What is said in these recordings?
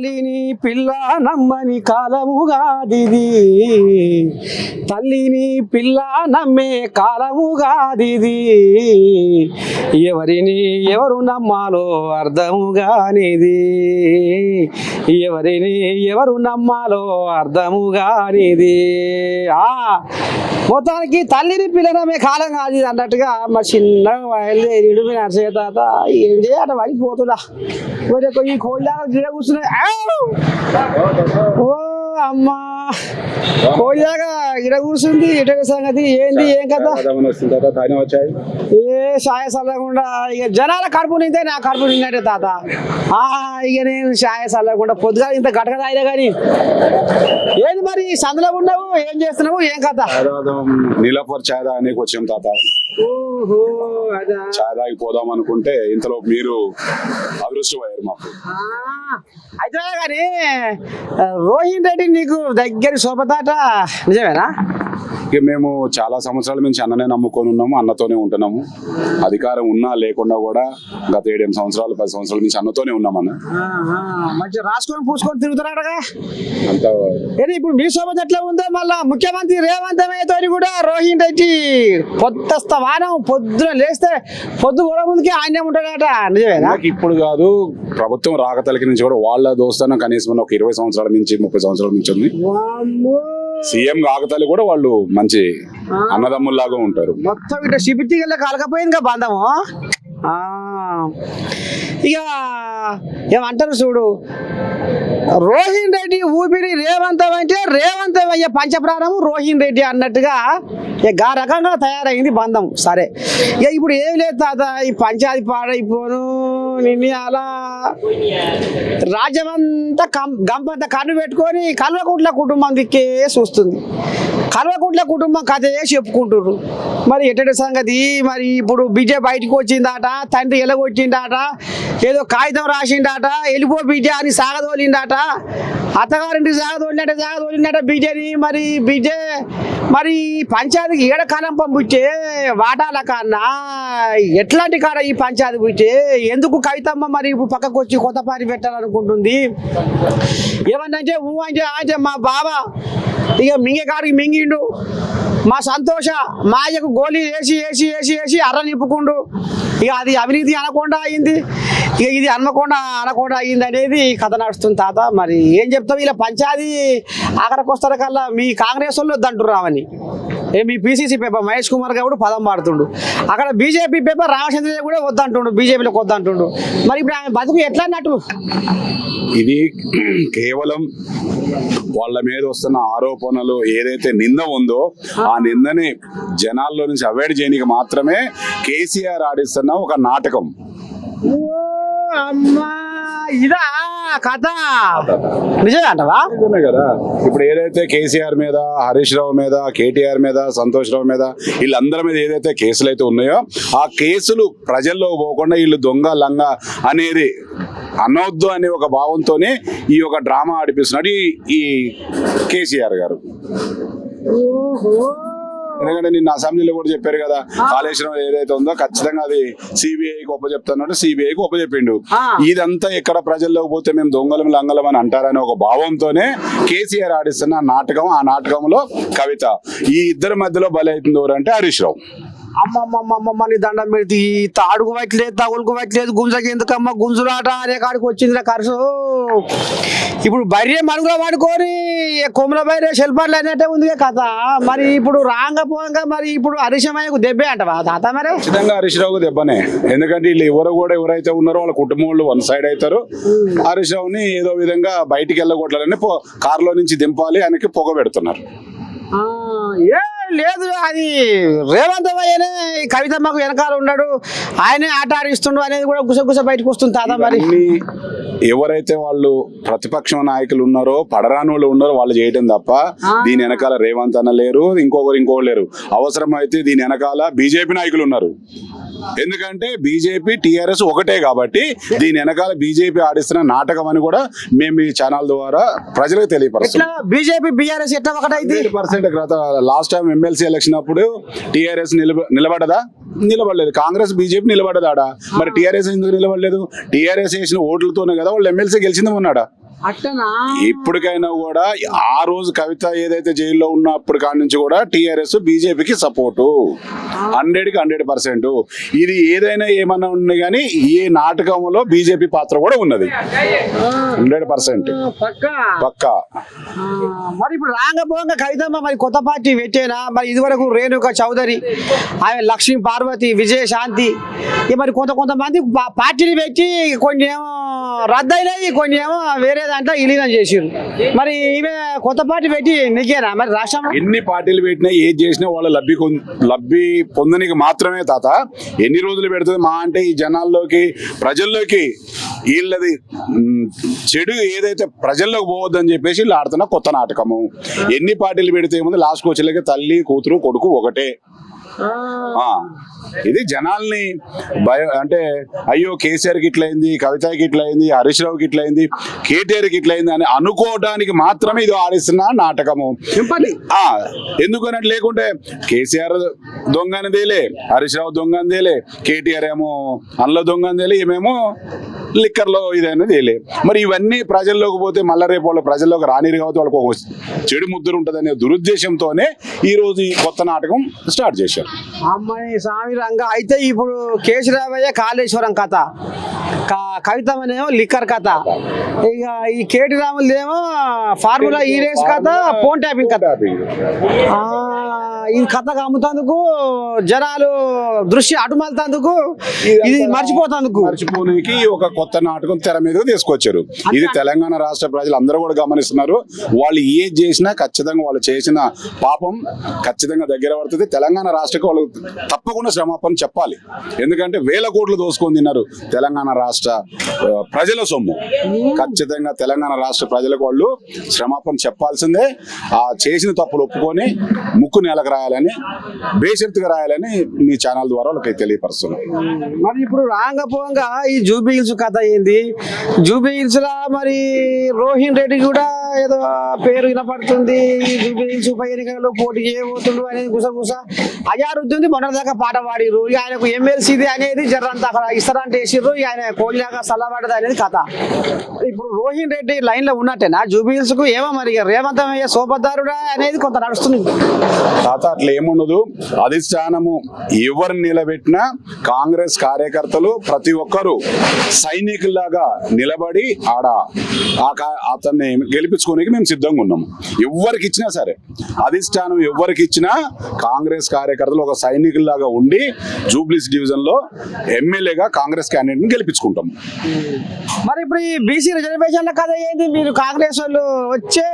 తల్లిని పిల్ల నమ్మని కాలముగాదిది, తల్లిని పిల్ల నమ్మే కాలముగాదిది, ఎవరిని ఎవరు నమ్మాలో అర్థముగానిది, ఎవరిని ఎవరు నమ్మాలో అర్థముగానిది. మొత్తానికి తల్లిని పిల్లనమే కాలం కాదు అన్నట్టుగా మరి చిన్నగా బయలుదేరి నడిచే తాత ఏం చేయాలి వడిపోతున్నా ఈ కోళ్ళగా గిడ కూర్చున్నాయి. ఓ అమ్మా కోళ్ళగా గిడ కూర్చుంది ఇట సంగతి ఏంది ఏం కదా ఏ సాయ చల్లకుండా ఇక జనాల కడుపు నిందే నా కడుపు నిన్నట్టే తాత. ఇక నేను సాయ చల్లకుండా పొద్దుగా ఇంత గటక తాగినా కానీ ఏంది మరి సందులో ఉన్నావు ఏం చేస్తున్నావు ఏం కథ? నీలపూర్ చాయ్ తాగడానికి వచ్చాం తాత. చాయ్ తాగి పోదాం అనుకుంటే ఇంతలో మీరు అదృష్టమయ్యారు మాకు. అయితే కానీ రోహిణ్ రెడ్డి నీకు దగ్గర శోభతాట నిజమేనా? ఇక మేము చాలా సంవత్సరాల నుంచి అన్ననే నమ్ముకొని ఉన్నాము, అన్నతోనే ఉంటున్నాము. అధికారం ఉన్నా లేకుండా కూడా గత 7 సంవత్సరాలు 10 సంవత్సరాల నుంచి అన్నతోనే ఉన్నామన్న. మంచిగా రాసుకొని పూసుకొని తిరుగుతున్నాడుగా అంత. ఇప్పుడు మీ శోభత ఎట్లా ఉందో మళ్ళా ముఖ్యమంత్రి రేవంత్ రెడ్డి కూడా రోహిణ్ రెడ్డి పొద్దుస్త వానం పొద్దున లేస్తే పొద్దు కూడా ముందుకి ఆయనే ఉంటాడట నిజమేనా? ఇప్పుడు కాదు, ప్రభుత్వం రాకతలకి నుంచి కూడా వాళ్ళ దోస్తానం కనీసం ఒక 20 సంవత్సరాల నుంచి 30 సంవత్సరాల నుంచి ఉంది. సీఎం కాకతాలి కూడా వాళ్ళు మంచి అన్నదమ్ముల్లాగా ఉంటారు. మొత్తం ఇట్లా సిపిటిగా కలకపోయింది కదా బంధము. ఇక ఏమంటారు చూడు, రోహిణ్ రెడ్డి ఊపిరి రేవంతం అంటే రేవంతం అయ్యే పంచప్రాణము రోహిణ్ రెడ్డి అన్నట్టుగా ఇక ఆ రకంగా తయారైంది బంధం. సరే ఇక ఇప్పుడు ఏమి లేదు తాత, ఈ పంచాయతీ పాడైపోను నిన్న అలా రాజ్యమంతా గంపంతా కన్ను పెట్టుకొని కల్వకుంట్ల కుటుంబం దిక్కే చూస్తుంది. కల్వకుంట్ల కుటుంబం కథే చెప్పుకుంటున్నారు. మరి ఎట్టడి సంగతి మరి ఇప్పుడు బిడ్డ బయటకు వచ్చిందాట, తండ్రి ఎలగొచ్చిందాట, ఏదో కాగితం రాసిండాట, వెళ్ళిపో బిడ్డ అని సాగదోలిండాట, అత్తగారింటికి సాగదోలిండట బిడ్డని. మరి బిడ్డ మరి పంచాయతీకి ఏడ కాలం పంపుచ్చే వాటాల కన్నా ఎట్లాంటి కాడ ఈ పంచాయతీ పుట్టే ఎందుకు కవితమ్మ మరి ఇప్పుడు పక్కకు వచ్చి కొత్త పారి పెట్టాలనుకుంటుంది? ఏమన్నంటే అంటే మా బాబా ఇక మింగే కాడికి మింగిండు, మా సంతోష మా అయ్యకు గోళీ వేసి వేసి వేసి వేసి అర్ర నింపుకుండు. ఇక అది అవినీతి అనకుండా అయింది, ఇక ఇది అనకుండా అయింది అనేది కథ నడుస్తుంది తాత. మరి ఏం చెప్తావు ఇలా పంచాయతీ ఆఖరికి వస్తారు కల్లా మీ కాంగ్రెస్ వాళ్ళు వద్దంటున్నామని, మీ పిసిసి పేపర్ మహేష్ కుమార్ గారు పదం పాడుతుండు, అక్కడ బీజేపీ పేపర్ రామచంద్ర కూడా వద్దంటుండు, బీజేపీలోకి వద్దంటుండు. మరి ఇప్పుడు ఆమె బతుకు ఎట్లా అన్నట్టు? ఇది కేవలం వాళ్ళ మీద వస్తున్న ఆరోపణలు ఏదైతే నింద ఉందో ఆ నిందని జనాల్లో నుంచి అవాయిడ్ చేయడానికి మాత్రమే కేసీఆర్ ఆడిస్తున్న ఒక నాటకం. అమ్మా ఇదా కథ నిజమే అంటవా? నిజమే కదా. ఇప్పుడు ఏదైతే కేసీఆర్ మీద, హరీష్ రావు మీద, కేటీఆర్ మీద, సంతోష్ రావు మీద, వీళ్ళందరి మీద ఏదైతే కేసులు అయితే ఉన్నాయో ఆ కేసులు ప్రజల్లో పోకుండా వీళ్ళు దొంగ లంగ అనేది అనవద్దు అనే ఒక భావంతోనే ఈ ఒక డ్రామా ఆడిపిస్తున్నాడు ఈ కేసీఆర్ గారు. ఎందుకంటే నిన్న అసెంబ్లీలో కూడా చెప్పారు కదా, కాళేశ్వరం ఏదైతే ఉందో ఖచ్చితంగా అది సిబిఐకి ఒప్పచెప్తానంటే సిబిఐకి ఒప్పచెప్పిండు. ఇదంతా ఎక్కడ ప్రజల్లోకి పోతే మేము దొంగలం లంగలం అని అంటారనే ఒక భావంతోనే కేసీఆర్ ఆడిస్తున్న నాటకం. ఆ నాటకంలో కవిత, ఈ ఇద్దరి మధ్యలో బలి అవుతుంది ఎవరంటే హరీష్ రావు. అమ్మమ్మమ్మమ్మ నీ దండం పెడితే తాడుకు పట్టలేదు, తగులుకు పట్టలేదు, గుంజకి ఎందుకమ్మ గుంజులాట అనే కాడికి వచ్చింది ఖర్చు. ఇప్పుడు బర్రె మనుగులో పడుకొని కొమ్మల బైరే శిల్పాలు అనేటే ఉంది కథ. మరి ఇప్పుడు రాంగపోగా మరి ఇప్పుడు హరీషమయ్యకు దెబ్బే అంటవా తాత? మరి ఖచ్చితంగా హరీష్ రావుకు దెబ్బనే. ఎందుకంటే వీళ్ళు ఎవరైతే ఉన్నారో వాళ్ళ కుటుంబం వాళ్ళు వన్ సైడ్ అవుతారు. హరీష్ రావుని ఏదో విధంగా బయటికి వెళ్ళగొట్టాలని కారులో నుంచి దింపాలి, ఆయనకి పొగ పెడుతున్నారు. లేదు అది రేవంత్ అయ్యనే కవితమ్మకు వెనకాల ఉన్నాడు, ఆయనే ఆట ఆడిస్తుండు అనేది కూడా గుసగుస బయటకు వస్తుంది తాత. మరి ఎవరైతే వాళ్ళు ప్రతిపక్ష నాయకులు ఉన్నారో, పడరాని వాళ్ళు ఉన్నారో వాళ్ళు చేయటం తప్ప దీని వెనకాల రేవంత్ అన్న లేరు, ఇంకొకరు లేరు. అవసరమైతే దీని వెనకాల బీజేపీ నాయకులు ఉన్నారు. ఎందుకంటే బీజేపీ టీఆర్ఎస్ ఒకటే కాబట్టి దీని వెనకాల బీజేపీ ఆడిస్తున్న నాటకం అని కూడా మేము ఈ ఛానల్ ద్వారా ప్రజలకు తెలియపరుస్తున్నాం. బీజేపీ బీఆర్ఎస్ ఎట్లా ఒకటైతే 100% లాస్ట్ టైం ఎమ్మెల్సీ ఎలక్షన్ అప్పుడు టీఆర్ఎస్ నిలబడదా? నిలబడలేదు. కాంగ్రెస్ బీజేపీ నిలబడదాడా? మరి టీఆర్ఎస్ ఎందుకు నిలబడలేదు? టీఆర్ఎస్ వేసిన ఓట్లతోనే కదా వాళ్ళు ఎమ్మెల్సీ గెలిచింది ఉన్నాడా? అట్టనా ఇప్పటికైనా కూడా ఆ రోజు కవిత ఏదైతే జైల్లో ఉన్నప్పుడు కాడి నుంచి కూడా టీఆర్ఎస్ బీజేపీకి సపోర్టు 100కి 100%. ఇది ఏదైనా ఏమన్నా ఉంది కానీ ఈ నాటకంలో బీజేపీ పాత్ర కూడా ఉన్నది 100%. పక్కా. మరి ఇప్పుడు రాంగపోంగా కవితమ్మ మరి కొత్త పార్టీ పెట్టేనా? మరి ఇదివరకు రేణుక చౌదరి, ఆమె లక్ష్మీ పార్వతి, విజయశాంతి, మరి కొంతమంది పార్టీని పెట్టి కొన్ని ఏమో రద్దయినాయి, కొన్ని ఏమో వేరే దాంట్లో విలీనం చేసిరు. మరి ఈమె కొత్త పార్టీ పెట్టి నీకేనా మరి రాష్ట్రం? ఎన్ని పార్టీలు పెట్టినా ఏది చేసినా వాళ్ళ లబ్ధి పొందనికి మాత్రమే తాత. ఎన్ని రోజులు పెడుతుంది మా అంటే ఈ జనాల్లోకి, ప్రజల్లోకి వీళ్ళది చెడు ఏదైతే ప్రజల్లోకి పోవద్దని చెప్పేసి వీళ్ళు ఆడుతున్న కొత్త నాటకము. ఎన్ని పార్టీలు పెడితే ఏముంది, లాస్ట్కి వచ్చేలాగే తల్లి కూతురు కొడుకు ఒకటే. ఇది జనాల్ని అంటే అయ్యో కేసీఆర్కి ఇట్లయింది, కవితకి ఇట్లయింది, హరీష్ రావుకి ఇట్లయింది, కేటీఆర్కి ఇట్లయింది అని అనుకోవడానికి మాత్రమే ఇది ఆడిస్తున్న నాటకము. ఎందుకన్నట్టు లేకుంటే కేసీఆర్ దొంగనిదేలే, హరీష్ రావు దొంగనిదేలే, కేటీఆర్ ఏమో అందులో దొంగనిదేలే, ఏమేమో లిక్కర్లో ఇదనేది వేలే. మరి ఇవన్నీ ప్రజల్లోకి పోతే మళ్ళీ రేపు వాళ్ళు ప్రజల్లోకి రానిరు కాబట్టి వాళ్ళకి ఒక చెడు ముద్ర ఉంటుందనే దురుద్దేశంతోనే ఈ రోజు ఈ కొత్త నాటకం స్టార్ట్ చేశారు. అమ్మాయి స్వామి రంగా. అయితే ఇప్పుడు కేశరామయ్య కాళేశ్వరం కథ, కవితమనేమో లిక్కర్ కథ, ఇక ఈ కేటీ రాములదేమో ఫార్ములా ఈ రేస్ కథ, ఫోన్ ట్యాపింగ్ కథ. ఈ కథకు అమ్ముతందుకు జనాలు దృష్టి అటుమలుతందుకు, ఇది మర్చిపోనికి ఒక కొత్త నాటకం తెర మీద తీసుకొచ్చారు. ఇది తెలంగాణ రాష్ట్ర ప్రజలు అందరూ కూడా గమనిస్తున్నారు. వాళ్ళు ఏది చేసినా ఖచ్చితంగా వాళ్ళు చేసిన పాపం ఖచ్చితంగా దగ్గర పడుతుంది. తెలంగాణ రాష్ట్రకు వాళ్ళు తప్పకుండా క్షమాపణ చెప్పాలి. ఎందుకంటే వేల కోట్లు దోసుకొని తిన్నారు తెలంగాణ రాష్ట్ర ప్రజల సొమ్ము. ఖచ్చితంగా తెలంగాణ రాష్ట్ర ప్రజలకు వాళ్ళు క్షమాపణ చెప్పాల్సిందే. ఆ చేసిన తప్పులు ఒప్పుకొని ముక్కు నేలకు రాయాలని, బేషరతుగా రాయాలని మీ ఛానల్ ద్వారా వాళ్ళకి తెలియపరుస్తున్నాం. మరి ఇప్పుడు రాంగపోంగా ఈ జూబీ హిల్స్ కథ ఏంది? జూబీ హిల్స్ లా మరి రోహిన్ రెడ్డి కూడా ఏదో పేరు వినపడుతుంది. ఈ జూబీ హిల్స్ ఉప ఎన్నికలలో పోటీ చేయబోతుండు అనేది గుసగుస అజారుద్ది. మొన్నదాకా పాట పాడిరు, ఆయనకు ఎమ్మెల్సీది అనేది జర్రంతా అక్కడ ఇస్తారంటే వేసిర్రు, ఆయన కోయిలాగా సల్లబడ్డది అనేది కథ. ఇప్పుడు రోహిన్ రెడ్డి లైన్ లో ఉన్నట్టేనా జూబీ హిల్స్ కు? ఏమో మరి రేవంత్ సోపదారుడా అనేది కొంత నడుస్తుంది. తాత అట్లా ఏముండదు. అధిష్టానము ఎవరిని నిలబెట్టినా కాంగ్రెస్ కార్యకర్తలు ప్రతి ఒక్కరు సైనికుల్లాగా నిలబడి ఆడ అతన్ని గెలిపించుకోనికి మేము సిద్ధంగా ఉన్నాము. ఎవరికి ఇచ్చినా సరే, అధిష్టానం ఎవరికి ఇచ్చినా కాంగ్రెస్ కార్యకర్తలు ఒక సైనికుల్లాగా ఉండి జూబ్లీస్ డివిజన్ లో ఎమ్మెల్యేగా కాంగ్రెస్ క్యాండిడేట్ ని గెలిపించుకుంటాం. మరి ఇప్పుడు ఈ బీసీ రిజర్వేషన్ల కథ ఏంది? మీరు కాంగ్రెస్ వాళ్ళు వచ్చే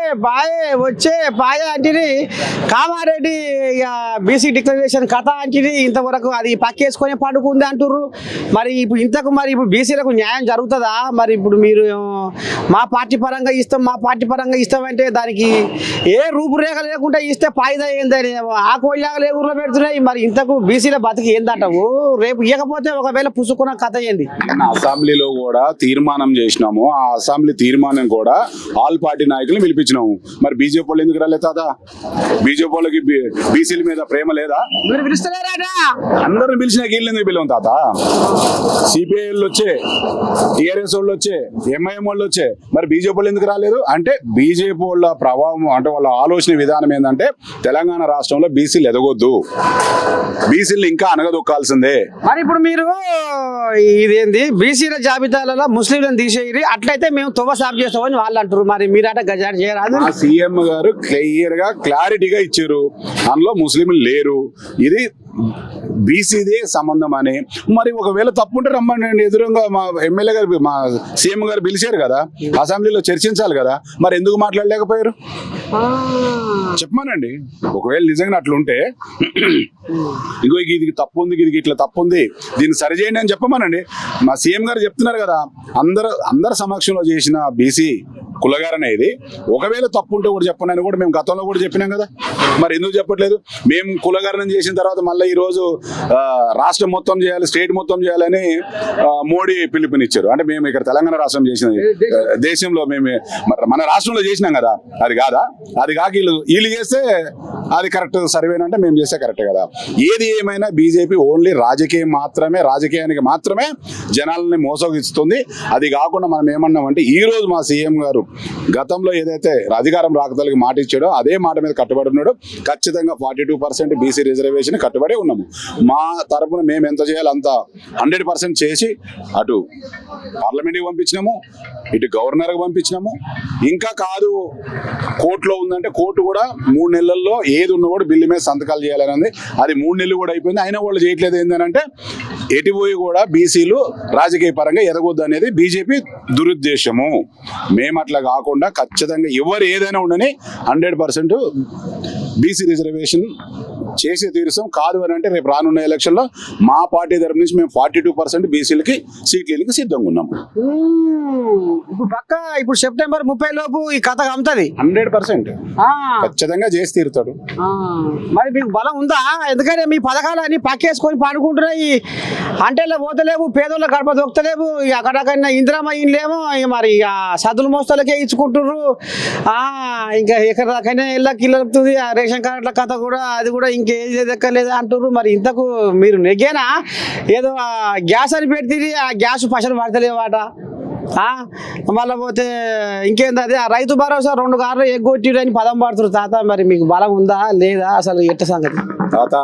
పాయ అంటే కామారెడ్డి బీసీ డిక్లరేషన్ కథ అంటే ఇంతవరకు అది పక్కేసుకొని పడుకుంది అంటుర్రు. మరి ఇప్పుడు బీసీలకు న్యాయం జరుగుతుందా? మరి ఇప్పుడు మీరు మా పార్టీ పరంగా ఇస్తాం అంటే దానికి ఏ రూపురేఖ లేకుండా ఇస్తే ఫాయిదా ఏందని ఆ కోయిలాగా లేకుండా పెడుతున్నాయి. మరి ఇంతకు బీసీల బతికి ఏందంటావు? రేపు ఇవ్వకపోతే ఒకవేళ పుసుకున్న కథ ఏంది? అసెంబ్లీలో కూడా తీర్మానం చేసినాము. ఆ అసెంబ్లీ తీర్మానం కూడా ఆల్ పార్టీ నాయకులు పిలిపించినాము. మరి బీజేపీ వాళ్ళు ఎందుకు రాలేదు తాత? బీజేపీ వాళ్ళకి బీసీల మీద ప్రేమ లేదా? మీరు పిలుస్తలేరా? అందరిని పిలిచిన వీళ్ళు ఎందుకు పిలవం తాత? సిపిఐ వాళ్ళు వచ్చే, టీఆర్ఎస్ వాళ్ళు వచ్చే, ఎంఐఎం వాళ్ళు వచ్చే, మరి బీజేపీ వాళ్ళు ఎందుకు రాలేదు? అంటే బీజేపీ వాళ్ళ ప్రభావం, అంటే వాళ్ళ ఆలోచన విధానం ఏంటంటే తెలంగాణ రాష్ట్రంలో బీసీలు ఎదగొద్దు, బీసీలు ఇంకా అనగదొక్కాల్సిందే. మరి ఇప్పుడు మీరు ఇదేంది బీసీల జాబితాలలో ముస్లింలను తీసేయి, అట్లయితే మేము తొవ్వ సాఫ్ చేస్తామని వాళ్ళు అంటారు. మరి మీరట గజాట్ చేయరాదు? సీఎం గారు క్లియర్ గా క్లారిటీగా ఇచ్చారు, అందులో ముస్లింలు లేరు, ఇది బీసీదే సంబంధం అని. మరి ఒకవేళ తప్పుంటే రమ్మని ఎదురుగా మా ఎమ్మెల్యే గారు, మా సీఎం గారు పిలిచారు కదా, అసెంబ్లీలో చర్చించాలి కదా, మరి ఎందుకు మాట్లాడలేకపోయారు చెప్పమానండి. ఒకవేళ నిజంగా అట్లుంటే ఇగో ఇది తప్పు ఉంది, ఇది ఇట్లా తప్పు ఉంది, దీన్ని సరిచేయండి అని చెప్పమానండి. మా సీఎం గారు చెప్తున్నారు కదా, అందరు సమక్షంలో చేసిన బీసీ కులగారు అనేది. ఒకవేళ తప్పు ఉంటే కూడా చెప్పనని కూడా మేము గతంలో కూడా చెప్పినాం కదా, మరి ఎందుకు చెప్పట్లేదు? మేము కులగారణ చేసిన తర్వాత మళ్ళీ ఈరోజు రాష్ట్రం మొత్తం చేయాలి, స్టేట్ మొత్తం చేయాలని మోడీ పిలుపునిచ్చారు. అంటే మేము ఇక్కడ తెలంగాణ రాష్ట్రం చేసినది దేశంలో మేము మన రాష్ట్రంలో చేసినాం కదా, అది కాదా? అది కాక వీళ్ళు చేస్తే అది కరెక్ట్ సర్వేనంటే మేము చేస్తే కరెక్ట్ కదా. ఏది ఏమైనా బీజేపీ ఓన్లీ రాజకీయానికి మాత్రమే జనాలని మోసగిస్తుంది. అది కాకుండా మనం ఏమన్నామంటే ఈ రోజు మా సీఎం గారు గతంలో ఏదైతే అధికారం రాకతలకి మాట ఇచ్చాడో అదే మాట మీద కట్టుబడి ఉన్నాడు. ఖచ్చితంగా 42% బీసీ రిజర్వేషన్ కట్టుబడి ఉన్నాము. మా తరపున మేము ఎంత చేయాలో అంత 100% చేసి అటు పార్లమెంట్కి పంపించినాము, ఇటు గవర్నర్కి పంపించినాము. ఇంకా కాదు కోర్టులో ఉందంటే కోర్టు కూడా 3 నెలల్లో ఏది ఉన్నా కూడా బిల్లు మీద సంతకాలు చేయాలని, అది 3 నెలలు కూడా అయిపోయింది. అయినా వాళ్ళు చేయట్లేదు. ఏంటంటే ఎటుపోయి కూడా బీసీలు రాజకీయ పరంగా ఎదగొద్దు అనేది బీజేపీ దురుద్దేశము. మేము అట్లా కాకుండా ఖచ్చితంగా ఎవరు ఏదైనా ఉండని 100% బీసీ రిజర్వేషన్ చేసి తీరుస్తాం. కాదు అని అంటే రేపు రానున్న ఎలక్షన్లో మా పార్టీ తరపు నుంచి మేము 42% బీసీలకి సీట్లకి సిద్ధంగా ఉన్నాం. ఇప్పుడు సెప్టెంబర్ 30 లోపు ఈ కథ అమ్ముతుంది 100% ఖచ్చితంగా చేసి తీరుతాడు. మరి మీకు బలం ఉందా? ఎందుకంటే మీ పథకాలన్నీ పక్కేసుకొని పాడుకుంటున్నాయి, అంటే పోతలేవు, పేదోళ్ళ గడప దొక్కలేవు, అక్కడకన్నా ఇందిరామ ఇల్లేమో మరి సద్దుల మోస్తలకే ఇచ్చుకుంటుర్రు. ఇంకా ఎక్కడికైనా ఇళ్ళకి ఇల్లుతుంది. ఆ రేషన్ కార్డుల కథ కూడా అది కూడా ఇంకేది దక్కలేదు అంటుర్రు. మరి ఇంతకు మీరు నెగ్గేనా? ఏదో గ్యాస్ అని పెడితే ఆ గ్యాస్ పైసలు పడతలేవాట. మళ్ళీ పోతే ఇంకేంది అది రైతు భరోసా 2 కార్లు ఎగ్గొట్టిరని పదం పడుతున్నారు. తాత మరి మీకు బలం ఉందా లేదా? అసలు ఎట్ట సంగతి తాత?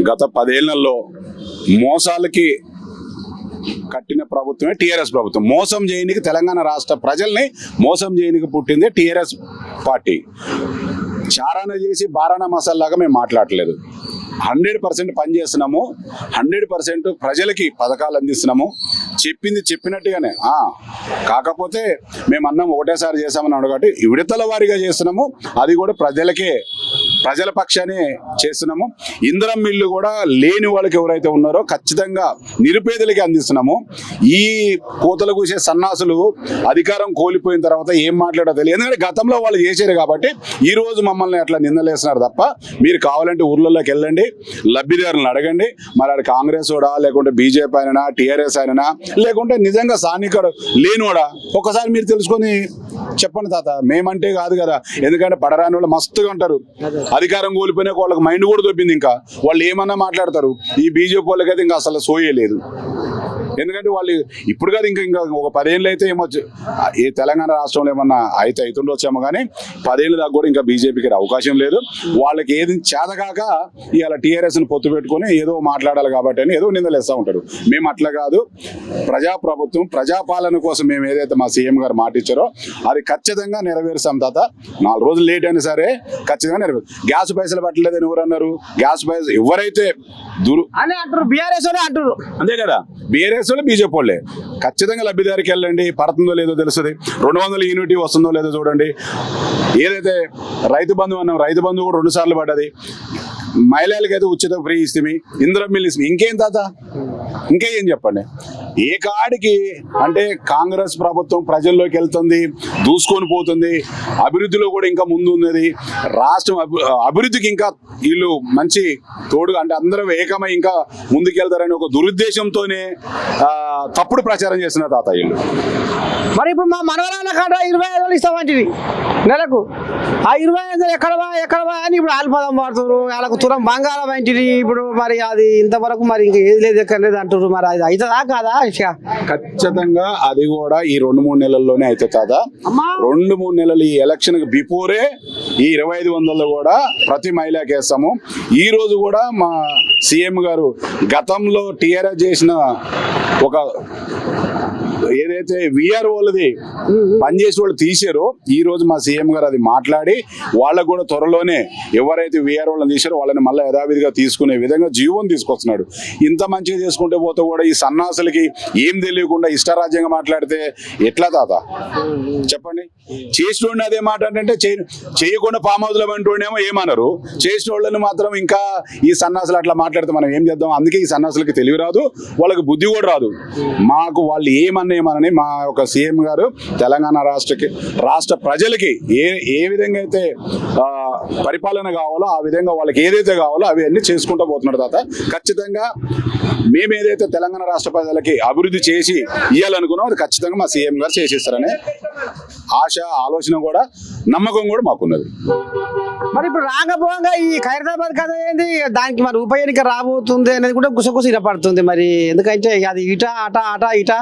గత 10 ఏళ్లలో మోసాలకి కట్టిన ప్రభుత్వమే టీఆర్ఎస్ ప్రభుత్వం. మోసం చేయనికి, తెలంగాణ రాష్ట్ర ప్రజల్ని మోసం చేయనికి పుట్టిందే టీఆర్ఎస్ పార్టీ. చారాన చేసి బారాన మసాలాగా మేము మాట్లాడలేదు. 100% పనిచేస్తున్నాము, 100% ప్రజలకి పథకాలు అందిస్తున్నాము. చెప్పింది చెప్పినట్టుగానే. కాకపోతే మేము అన్నాం ఒకటేసారి చేసామని అడగట్టి విడతల వారీగా చేస్తున్నాము. అది కూడా ప్రజల పక్షానే చేస్తున్నాము. ఇంధనం మిల్లు కూడా లేని వాళ్ళకి ఎవరైతే ఉన్నారో ఖచ్చితంగా నిరుపేదలకి అందిస్తున్నాము. ఈ కోతలు కూసే సన్నాసులు అధికారం కోల్పోయిన తర్వాత ఏం మాట్లాడో తెలియదు. ఎందుకంటే గతంలో వాళ్ళు చేశారు కాబట్టి ఈ రోజు మమ్మల్ని అట్లా నిందలేస్తున్నారు తప్ప, మీరు కావాలంటే ఊర్లలోకి వెళ్ళండి, లబ్ధిదారులను అడగండి. మరి అది కాంగ్రెస్ వాడా, లేకుంటే బీజేపీ అయినా, టీఆర్ఎస్ అయినా, లేకుంటే నిజంగా స్థానికుడు లేనివాడా, ఒక్కసారి మీరు తెలుసుకొని చెప్పండి తాత. మేమంటే కాదు కదా. ఎందుకంటే పడరాని వాళ్ళు మస్తుగా ఉంటారు. అధికారం కోల్పోయినా వాళ్ళకి మైండ్ కూడా దొబ్బింది. ఇంకా వాళ్ళు ఏమన్నా మాట్లాడతారు. ఈ బీజేపీ వాళ్ళకైతే ఇంకా అసలు సోయలేదు. ఎందుకంటే వాళ్ళు ఇప్పుడు కాదు, ఇంకా ఒక 10 ఏళ్ళు అయితే ఏమో ఈ తెలంగాణ రాష్ట్రంలో ఏమన్నా అవుతుండొచ్చేమో, కానీ 10 ఏళ్ళ దాకా కూడా ఇంకా బీజేపీకి అవకాశం లేదు. వాళ్ళకి ఏది చేతగాక ఇవాళ టీఆర్ఎస్ని పొత్తు పెట్టుకొని ఏదో మాట్లాడాలి కాబట్టి అని ఏదో నిందలేస్తూ ఉంటారు. మేము అట్లా కాదు. ప్రజాప్రభుత్వం, ప్రజాపాలన కోసం మేము ఏదైతే మా సీఎం గారు మాట ఇచ్చారో అది ఖచ్చితంగా నెరవేరుస్తాం తాత. 4 రోజులు లేట్ అయినా సరే ఖచ్చితంగా నెరవేరు. గ్యాస్ పైసలు పట్టలేదని ఎవరు అన్నారు? గ్యాస్ పైసలు ఎవరైతే అంటారు బీఆర్ఎస్ అంటారు, అంతే కదా. బీఆర్ఎస్ బీజేపీ వాళ్ళే. ఖచ్చితంగా లబ్ధిదారికి వెళ్ళండి, పడుతుందో లేదో తెలుస్తుంది. 200 యూనిటీ వస్తుందో లేదో చూడండి. ఏదైతే రైతు బంధు అన్నాం, రైతు బంధు కూడా 2 సార్లు పడ్డది. మహిళలకి అయితే ఉచిత ఫ్రీ ఇస్తుంది, ఇందిరా మిల్ ఇస్తుంది. ఇంకేం తాత? ఇంకేం చెప్పండి. ఏ కాడికి అంటే కాంగ్రెస్ ప్రభుత్వం ప్రజల్లోకి వెళ్తుంది, దూసుకొని పోతుంది, అభివృద్ధిలో కూడా ఇంకా ముందు ఉన్నది. రాష్ట్రం అభివృద్ధికి ఇంకా వీళ్ళు మంచి తోడుగా, అంటే అందరూ ఏకమై ఇంకా ముందుకెళ్తారని ఒక దురుద్దేశంతోనే తప్పుడు ప్రచారం చేస్తున్నారు తాత వీళ్ళు. మరి ఇప్పుడు మా మనవరాల కాడ 25,000 ఇస్తామంటివి నెలకు. ఆ 25,000 ఎక్కడవా అని ఇప్పుడు ఆల్పదం పడుతున్నారు. వాళ్ళకు తురం బంగారం అంటిది. ఇప్పుడు మరి అది ఇంతవరకు మరి ఇంకా ఏది లేదు, ఎక్కడ లేదు అంటారు. మరి అది అవుతుందా కాదా? ఖచ్చితంగా అది కూడా ఈ 2-3 నెలల్లోనే అవుతుంది తాత. 2-3 నెలలు ఈ ఎలక్షన్ బిఫోరే ఈ 25,000 కూడా ప్రతి మహిళకి వేస్తాము. ఈ రోజు కూడా మా సీఎం గారు గతంలో టీఆర్ఎస్ చేసిన ఒక ఏదైతే విఆర్ఓలది పనిచేసి వాళ్ళు తీసారో, ఈ రోజు మా సీఎం గారు అది మాట్లాడి వాళ్ళకు కూడా త్వరలోనే ఎవరైతే విఆర్ఓలను తీసారో వాళ్ళని మళ్ళీ యథావిధిగా తీసుకునే విధంగా జీవోని తీసుకొస్తున్నాడు. ఇంత మంచిగా చేసుకుంటే పోతే కూడా ఈ సన్నాసులకి ఏం తెలియకుండా ఇష్టరాజ్యంగా మాట్లాడితే ఎట్లా తాత చెప్పండి. చేసిన అదే మాట అంటే చేయకుండా ఫామ్ హౌస్లో అంటూనేమో ఏమన్నారు, చేసిన వాళ్ళని మాత్రం ఇంకా ఈ సన్నాసులు అట్లా మాట్లాడితే మనం ఏం చేద్దాం. అందుకే ఈ సన్నాసులకి తెలివి రాదు, వాళ్ళకి బుద్ధి కూడా రాదు. మాకు వాళ్ళు ఏమని మా యొక్క సీఎం గారు తెలంగాణ రాష్ట్ర ప్రజలకి ఏ విధంగా అయితే పరిపాలన కావాలో ఆ విధంగా వాళ్ళకి ఏదైతే కావాలో అవి అన్ని చేసుకుంటూ పోతున్నాడు తాత. ఖచ్చితంగా మేము ఏదైతే తెలంగాణ రాష్ట్ర ప్రజలకి అభివృద్ధి చేసి ఇవ్వాలనుకున్నాం అది ఖచ్చితంగా మా సీఎం గారు చేసిస్తారనే ఆశ, ఆలోచన కూడా, నమ్మకం కూడా మాకున్నది. మరి ఇప్పుడు రాకపోగా ఈ ఖైరతాబాద్ కథ ఏంది, దానికి మరి ఉప ఎన్నిక రాబోతుంది అనేది కూడా గుసగుస వినపడుతుంది. మరి ఎందుకంటే అది ఇట ఇట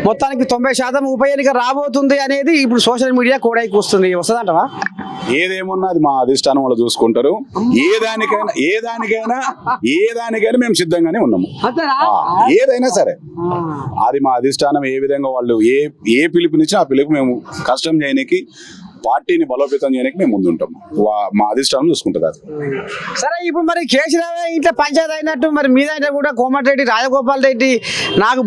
మొత్తానికి 90% ఉప ఎన్నిక రాబోతుంది అనేది ఇప్పుడు సోషల్ మీడియా కూడా వస్తుంది. వస్తుందంటవా? ఏదేమున్నా అది మా అధిష్టానం వాళ్ళు చూసుకుంటారు. ఏ దానికైనా మేము సిద్ధంగానే ఉన్నాము. ఏదైనా సరే అది మా అధిష్టానం ఏ విధంగా వాళ్ళు ఏ పిలుపునిచ్చి ఆ పిలుపు మేము కష్టం చేయడానికి, పార్టీని బలోపేతం చేయడానికి మేము ముందుంటాం. మా అధిష్టానం చూసుకుంటుంది అది. సరే, ఇప్పుడు మరి కేసీఆర్ ఇంట్లో పంచాయతీ అయినట్టు మరి మీద కూడా కోమటిరెడ్డి రాజగోపాల్ రెడ్డి నాకు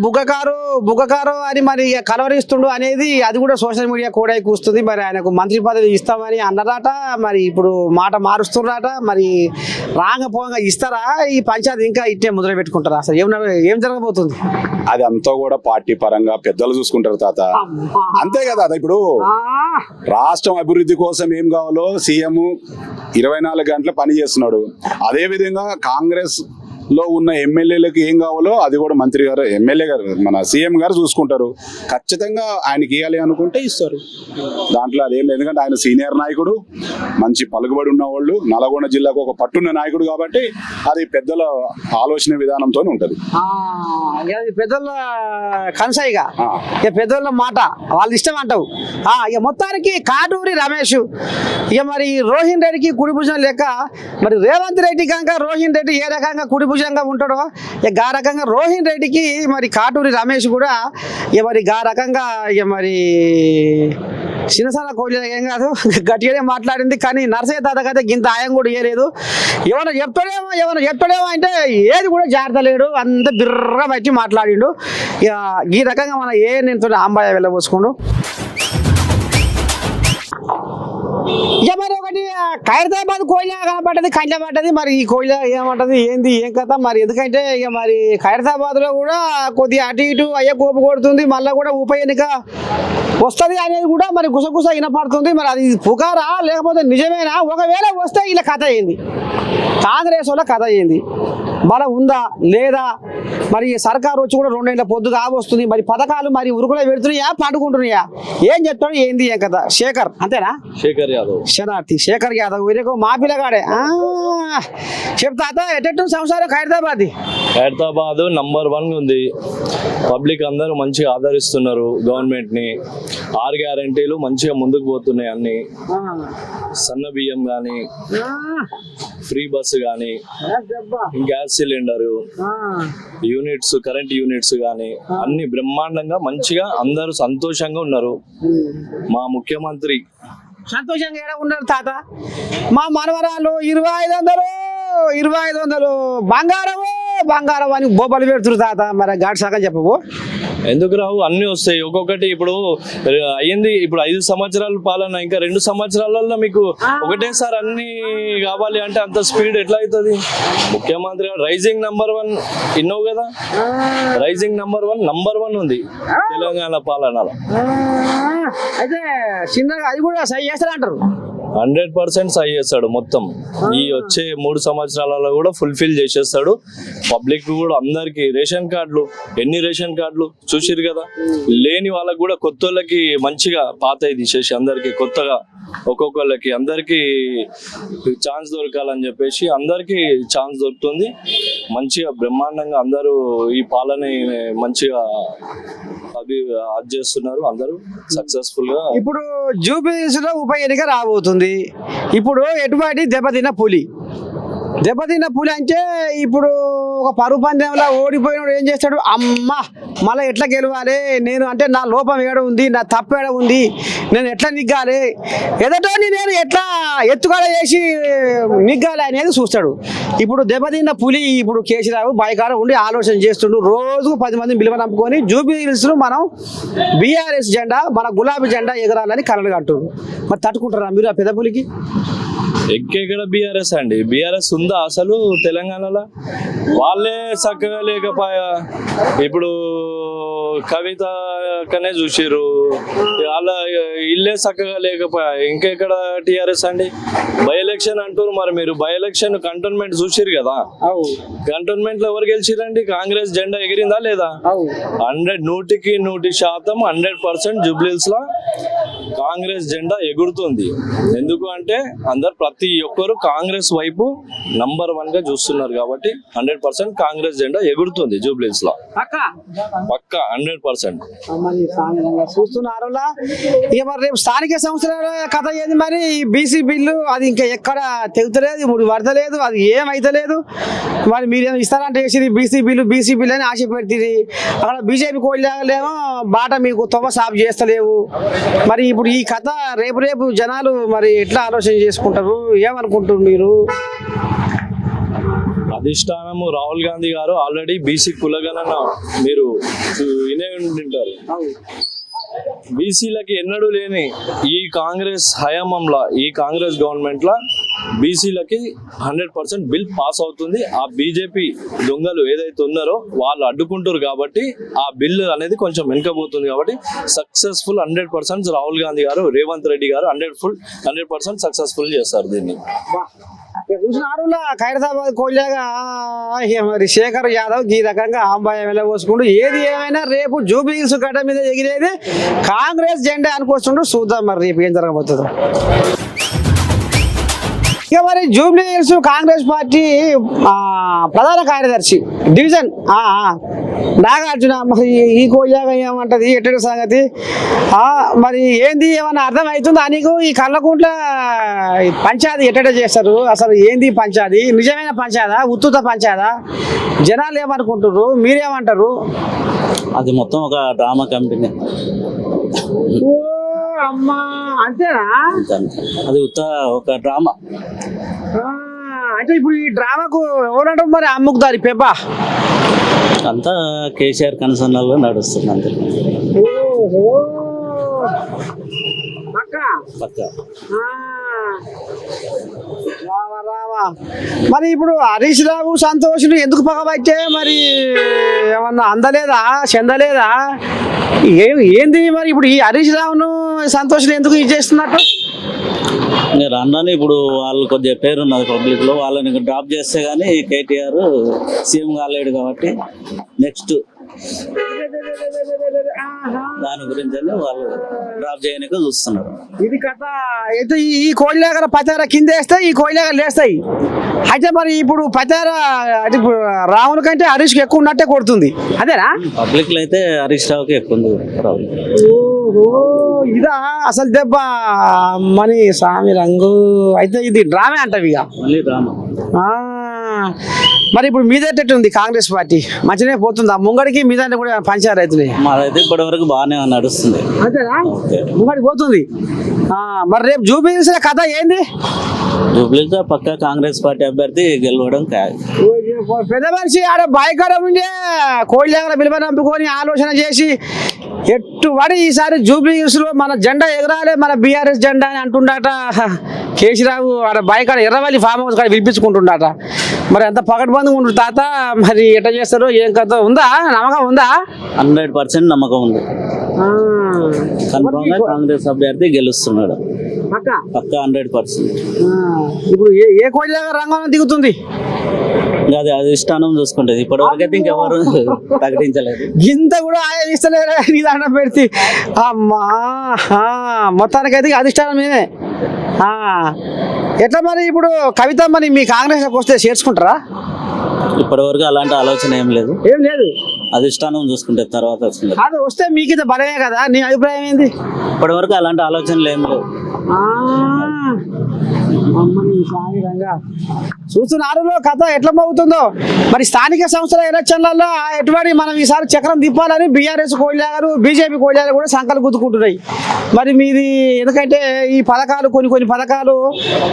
బుగ్గకారు అని మరి కలవరిస్తుండు అనేది అది కూడా సోషల్ మీడియా కూడా కూస్తుంది. మరి ఆయనకు మంత్రి పదవి ఇస్తామని అన్నారట, మరి ఇప్పుడు మాట మారుస్తున్నారట. మరి రాకపోగా ఇస్తారా ఈ పంచాయతీ, ఇంకా ఇట్టే మొదలు పెట్టుకుంటారా? అసలు ఏం జరగబోతుంది? అది అంతా కూడా పార్టీ పరంగా పెద్దలు చూసుకుంటారు తాత. అంతే కదా. ఇప్పుడు రాష్ట్రం అభివృద్ధి కోసం ఏం కావాలో సీఎం 24 గంటలు పని చేస్తున్నాడు. అదే విధంగా కాంగ్రెస్ లో ఉన్న ఎమ్మెల్యేలకు ఏం కావాలో అది కూడా మంత్రి గారు, ఎమ్మెల్యే గారు, మన సీఎం గారు చూసుకుంటారు. ఖచ్చితంగా ఆయనకి ఇవ్వాలి అనుకుంటే ఇస్తారు. దాంట్లో అదేం లేదు. ఎందుకంటే ఆయన సీనియర్ నాయకుడు, మంచి పలుకుబడి ఉన్నవాళ్ళు, నల్గొండ జిల్లాకు ఒక పట్టున్న నాయకుడు కాబట్టి అది పెద్దల ఆలోచన విధానంతో ఉంటది. పెద్దల కన్సైగా పెద్దల మాట వాళ్ళు ఇష్టం అంటావు. ఇక మొత్తానికి కాటూరి రమేష్ ఇక మరి రోహిన్ రెడ్డికి కుడి భుజం లెక్క, మరి రేవంత్ రెడ్డి కనుక రోహిన్ రెడ్డి ఏ రకంగా కుడి భుజంగా ఉంటాడో ఇక ఆ రకంగా రోహిన్ రెడ్డికి మరి కాటూరి రమేష్ కూడా ఇక మరి ఆ రకంగా ఇక మరి చిన్నసాల కోళ్ళ ఏం కాదు, గట్టిగానే మాట్లాడింది. కానీ నర్సయ్య తాత కదా గింత ఆయం కూడా ఇవ్వలేదు. ఏమన్నా చెప్తాడేమో అంటే ఏది కూడా జాగ్రత్త లేడు, అంత బిర్ర బట్టి మాట్లాడిండు. ఇక ఈ రకంగా మన నేను అంబాయ వెళ్ళబోసుకుండు. ఇక మరి ఒకటి ఖైరతాబాద్ కోయిల కనపడ్డది, కండ్ల పడ్డది. మరి ఈ కోయిల ఏమంటది, ఏంది ఏం కథ మరి? ఎందుకంటే ఇక మరి ఖైరతాబాద్ లో కూడా కొద్దిగా అటు ఇటు అయ్యే కోపు కొడుతుంది. మళ్ళీ కూడా ఉప ఎన్నిక వస్తుంది అనేది కూడా మరి గుసగుస వినపడుతుంది. మరి అది పుకారా లేకపోతే నిజమేనా? ఒకవేళ వస్తే ఇలా కథ అయింది, కాంగ్రెస్ వాళ్ళ కథ అయింది, బలం ఉందా లేదా? మరి సర్కారు వచ్చి కూడా 2 ఏళ్ల పొద్దుగా వస్తుంది. మరి పథకాలు మరి ఉరుకులో పెడుతున్నాయా, పండుకుంటున్నాయా? ఏం చెప్తాడు, ఏంది ఏం కదా? శేఖర్ అంతేనా? శేఖర్ యాదవ్, శనార్థి శేఖర్ యాదవ్ వీరికి మా పిల్లగాడే. చెప్తా ఎట్టెట్టు సంవత్సరం ఖైరతాబాద్ నంబర్ 1 ఉంది. పబ్లిక్ అందరూ మంచిగా ఆదరిస్తున్నారు గవర్నమెంట్ ని. 6 గ్యారంటీలు మంచిగా ముందుకు పోతున్నాయి. అన్ని సన్న బియ్యం కానీ, ఫ్రీ బస్సు కానీ, gas cylinder units, current units కానీ అన్ని బ్రహ్మాండంగా మంచిగా అందరూ సంతోషంగా ఉన్నారు. మా ముఖ్యమంత్రి సంతోషంగా ఉన్నారు తాత. మా మనవరాలు 2500 బంగారం అని బొబ్బలు పెడుతున్నారు తాత. మరి ఘాట్ సగం చెప్పవు ఎందుకు రావు? అన్ని వస్తాయి ఒక్కొక్కటి. ఇప్పుడు అయ్యింది, ఇప్పుడు 5 సంవత్సరాల పాలన, ఇంకా 2 సంవత్సరాలలో మీకు ఒకటేసారి అన్ని కావాలి అంటే అంత స్పీడ్ ఎట్లా అవుతుంది? ముఖ్యమంత్రి రైజింగ్ నంబర్ 1 ఇన్నోవు కదా, రైజింగ్ నంబర్ 1 ఉంది తెలంగాణ పాలనలో. అయితే చిన్నగా అది కూడా సై చేస్తారంటారు. 100% సై చేస్తాడు. మొత్తం ఈ వచ్చే 3 సంవత్సరాలలో కూడా ఫుల్ఫిల్ చేసేస్తాడు. పబ్లిక్ కూడా అందరికి రేషన్ కార్డులు, ఎన్ని రేషన్ కార్డులు చూసిరు కదా, లేని వాళ్ళకి కూడా కొత్త వాళ్ళకి మంచిగా పాత తీసేసి అందరికి కొత్తగా ఒక్కొక్కళ్ళకి అందరికి ఛాన్స్ దొరకాలని చెప్పేసి అందరికి ఛాన్స్ దొరుకుతుంది. మంచిగా బ్రహ్మాండంగా అందరూ ఈ పాలన మంచిగా అది చేస్తున్నారు. అందరూ సక్సెస్ఫుల్ గా. ఇప్పుడు జూబ్లీహిల్స్ లో ఉప ఎన్నిక రాబోతుంది. ఇప్పుడు ఎటువంటి దెబ్బతిన్న పులి అంటే ఇప్పుడు ఒక పరుగు పందెంలో ఓడిపోయినాడు ఏం చేస్తాడు, అమ్మ మళ్ళీ ఎట్లా గెలవాలి నేను, అంటే నా లోపం ఏడ ఉంది, నా తప్పు ఏడ ఉంది, నేను ఎట్లా నిగ్గాలి, ఎదటోని నేను ఎట్లా ఎత్తుగడ చేసి నిగ్గాలి అనేది చూస్తాడు. ఇప్పుడు దెబ్బతిన్న పులి ఇప్పుడు కేసీరావు బాయికాడ ఉండి ఆలోచన చేస్తుండు. రోజు 10 మందిని పిలువనంపుకొని జూబ్లీహిల్స్ మనం బీఆర్ఎస్ జెండా, మన గులాబీ జెండా ఎగరాలని కలలు కంటున్నారు. మరి తట్టుకుంటారా మీరు ఆ పెద్ద పులికి? ఎక్కడ బీఆర్ఎస్ అండి? బీఆర్ఎస్ ఉందా అసలు తెలంగాణలో? వాళ్ళే చక్కగా లేకపోయా. ఇప్పుడు కవితకనే చూసిర్రు, వాళ్ళ ఇల్లే చక్కగా లేకపోయా ఇంకెక్కడ టిఆర్ఎస్ అండి. బై ఎలక్షన్ అంటారు, మరి మీరు బై ఎలక్షన్ కంటోన్మెంట్ చూసిర్రు కదా, కంటోన్మెంట్ లో ఎవరు గెలిచిరండి? కాంగ్రెస్ జెండా ఎగిరిందా లేదా? 100% జూబ్లీహిల్స్ లో కాంగ్రెస్ జెండా ఎగురుతుంది. ఎందుకు అంటే అందరు ప్రతి ఒక్కరు కాంగ్రెస్ వైపు నంబర్ 1 గా చూస్తున్నారు కాబట్టి 100% కాంగ్రెస్ జెండా ఎగురుతుంది జూబ్లీహిల్స్ లో, పక్కా 100%. మరి సామాన్యంగా చూస్తున్నారు. ఇక మరి రేపు స్థానిక సంస్థల కథ ఏంది మరి? బీసీ బిల్లు అది ఇంకా ఎక్కడ తెగుతలేదు, ఇప్పుడు వరదలేదు, అది ఏమైతలేదు. మరి మీరేమో ఇస్తారంటే వేసి బీసీ బిల్లు అని ఆశ పెడుతుంది. అక్కడ బీజేపీ కోళ్ళేమో బాట మీకు తొవ్వ సాఫ్ చేస్తలేవు. మరి ఇప్పుడు ఈ కథ రేపు జనాలు మరి ఎట్లా ఆలోచన చేసుకుంటారు, ఏమనుకుంటారు మీరు? అధిష్టానము రాహుల్ గాంధీ గారు ఆల్రెడీ బీసీ కులగణన మీరు వినే ఉంటారు. బీసీలకి ఎన్నడూ లేని ఈ కాంగ్రెస్ హయాంలో, ఈ కాంగ్రెస్ గవర్నమెంట్ లా బీసీలకి 100% బిల్ పాస్ అవుతుంది. ఆ బీజేపీ దొంగలు ఏదైతే ఉన్నారో వాళ్ళు అడ్డుకుంటారు కాబట్టి ఆ బిల్లు అనేది కొంచెం వెనుకపోతుంది. కాబట్టి సక్సెస్ఫుల్ 100% రాహుల్ గాంధీ గారు, రేవంత్ రెడ్డి గారు 100% సక్సెస్ఫుల్ చేస్తారు దీన్ని. చూసినారు ఖైరతాబాద్ కోళ్ళగా మరి శేఖర్ యాదవ్ ఈ రకంగా ఆంబాయం వెళ్ళబోసుకుంటూ ఏది ఏమైనా రేపు జూబ్లీహిల్స్ గడ్డ మీద ఎగిరేది కాంగ్రెస్ జెండా అనుకొస్తుండ్రు. చూద్దాం మరి రేపు ఏం జరగబోతుందో. ఇక మరి జూబ్లీహిల్స్ కాంగ్రెస్ పార్టీ ప్రధాన కార్యదర్శి డివిజన్ నాగార్జున మరి ఈ కోళ్ళగా ఏమంటది ఎట్టడి సంగతి మరి ఏంది ఏమన్నా అర్థం అవుతుందా నీకు? ఈ కళ్ళకుంట్ల పంచాయతీ ఎట్టడే చేస్తారు, అసలు ఏంది పంచాయతీ? నిజమైన పంచాయతా, ఉత్తుత పంచాయతా? జనాలు ఏమనుకుంటారు, మీరేమంటారు? అది మొత్తం ఒక డ్రామా కంపెనీ. అమ్మా అంతేనా? అది ఒక డ్రామా. అంటే ఇప్పుడు ఈ డ్రామాకు ఎవరంటారు మరి? అమ్ముకుదారి పెబ్బా అంతా కేసీఆర్ కన్సర్న్లో నడుస్తుంది అంతే. పక్క మరి ఇప్పుడు హరీష్ రావు సంతోషులు ఎందుకు పగబట్టే? మరి ఏమన్నా అందలేదా, చెందలేదా, ఏంది మరి? ఇప్పుడు ఈ హరీష్ రావును సంతోషులు ఎందుకు ఇది చేస్తున్నట్టు? మీరు అన్నాను, ఇప్పుడు వాళ్ళు కొద్దిగా పేరున్నది పబ్లిక్ లో, వాళ్ళని డ్రాప్ చేస్తే గానీ కేటీఆర్ సీఎం కాలేడు కాబట్టి నెక్స్ట్ దాని గురించి వాళ్ళు డ్రాప్ చేయడానికి చూస్తున్నారు. ఇది కథ అయితే ఈ కోళ్ళేగర పచార కింద వేస్తే ఈ కోళ్ళేగర లేస్తాయి. అయితే మరి ఇప్పుడు పచార అంటే ఇప్పుడు రావుల కంటే హరీష్కి ఎక్కువ ఉన్నట్టే కొడుతుంది, అదేనా? పబ్లిక్ లో అయితే హరీష్ రావుకి ఎక్కువ ఉంది ప్రాబ్లం. ఇదా అసలు దెబ్బ మని స్వామి రంగు. అయితే ఇది డ్రామే అంటావు ఇక? మళ్ళీ డ్రామా. మరి ఇప్పుడు మీదేటట్టు ఉంది కాంగ్రెస్ పార్టీ? మంచిగా పోతుందా ముంగడికి? మీద కూడా పంచారు అవుతున్నాయి. మాదైతే ఇప్పటి వరకు బాగానే నడుస్తుంది. అంతేనా? ముంగడికి పోతుంది. మరి రేపు జూబ్లీహిల్స్ కథ ఏంది? జూబ్లీహిల్స్ పక్కా కాంగ్రెస్ పార్టీ అభ్యర్థి గెలవడం ఖాయం. పెద్ద మనిషి ఆడ బాయికాడ ఉండే కోళ్ళ విలువ నంపుకొని ఆలోచన చేసి ఎట్టుబడి ఈసారి జూబ్లీహిల్స్ లో మన జెండా ఎగరాలి, మన బీఆర్ఎస్ జెండా అని అంటుండట కేసీరావు. ఆడ బాయికాడ ఎర్రవల్లి ఫామ్ హౌస్ కాడ వినిపించుకుంటుండట. మరి ఎంత పకడ్బందీగా ఉంటుంది తాత, మరి ఎట్లా చేస్తారో ఏం కథ? ఉందా నమ్మకం? ఉందా? 100% నమ్మకం ఉంది. కన్ఫర్మ్ గా కాంగ్రెస్ అభ్యర్థి గెలుస్తున్నాడు పక్కా 100%. ఇప్పుడు ఏ కోళ్ళ రంగంలో దిగుతుంది? అది అధిష్టానం చూసుకుంటది. ఇప్పటి వరకు అయితే ఇంకెవరు ప్రకటించలేదు. ఇంత కూడా ఆయన ఇస్తలేరా నీ దండ పెడితే? అమ్మా మొత్తానికైతే అధిష్టానం మీదే. ఎట్లా మరి ఇప్పుడు కవిత మరి మీ కాంగ్రెస్కి వస్తే చేర్చుకుంటారా? ఇప్పటి వరకు అలాంటి ఆలోచన ఏం లేదు. ఏం లేదు, అధిష్టానం చూసుకుంటే తర్వాత వస్తుంది. అది వస్తే మీకు ఇది బలమే కదా. నీ అభిప్రాయం ఏంది? ఇప్పటి వరకు అలాంటి ఆలోచనలు ఏం లేవు. చూస్తున్నారు కథ ఎట్లా పోతుందో. మరి స్థానిక సంస్థల ఎలక్షన్లలో ఎటువంటి మనం ఈసారి చక్రం తిప్పాలని బీఆర్ఎస్ కోళ్ళగారు, బీజేపీ కోళ్ళగారు కూడా సంకలు గుద్దుకుంటున్నాయి. మరి మీది ఎందుకంటే ఈ పథకాలు కొన్ని పథకాలు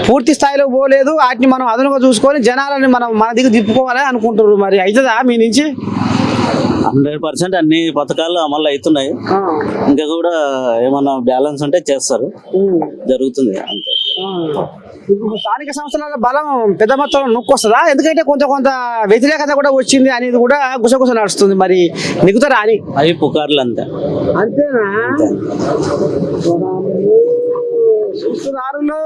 పూర్తి స్థాయిలో పోలేదు, వాటిని మనం అదనంగా చూసుకొని జనాలని మనం మన దిగు తిప్పుకోవాలి అనుకుంటున్నారు. మరి అవుతుందా మీ నుంచి? 100% అన్ని పథకాలు అమలు అవుతున్నాయి. ఇంకా కూడా ఏమన్నా బ్యాలెన్స్ ఉంటే చేస్తారు, జరుగుతుంది అంతే. ఇప్పుడు స్థానిక సంస్థల బలం పెద్ద మొత్తంలో నొక్కొస్తుందా? ఎందుకంటే కొంత వ్యతిరేకత కూడా వచ్చింది అనేది కూడా గుసగుస నడుస్తుంది. మరి మిగుతారా అని అవి పుకార్లు అంతే. అంతేనా? చూస్తున్నారులో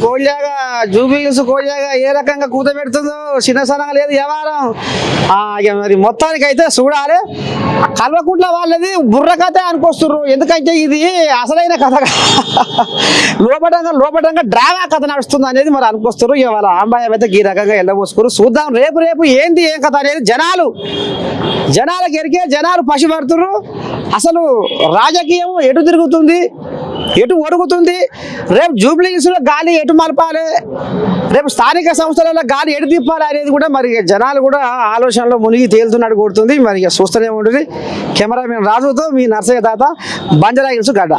కోళ్ళగా జూబిల్స్ కోళ్ళగా ఏ రకంగా కూత పెడుతుందో చిన్నసనంగా లేదు వ్యవహారం. ఇక మరి మొత్తానికి అయితే చూడాలి. కల్వకుంట్ల వాళ్ళది బుర్ర కథ అనుకొస్తుర్రు. ఎందుకంటే ఇది అసలైన కథ లోపటంగా డ్రామా కథ నడుస్తుంది అనేది మరి అనుకొస్తారు. ఇక వాళ్ళ ఆంబాయం అయితే ఈ రకంగా ఎండబోసుకురు. చూద్దాం రేపు ఏంది ఏం కథ అనేది జనాలకు ఎరికే జనాలు పసిపడుతుర్రు. అసలు రాజకీయం ఎటు తిరుగుతుంది, ఎటు ఒరుగుతుంది, రేపు జూబ్లీహిల్స్లో గాలి ఎటు మలపాలి, రేపు స్థానిక సంస్థలలో గాలి ఎటు తిప్పాలి అనేది కూడా మరి జనాలు కూడా ఆలోచనలో మునిగి తేలుతున్నట్టు కొడుతుంది. మరి చూస్తూనే ఉంటుంది. కెమెరామెన్ రాజుతో మీ నర్సయ్య తాత, బంజారా హిల్స్ గడ్డ.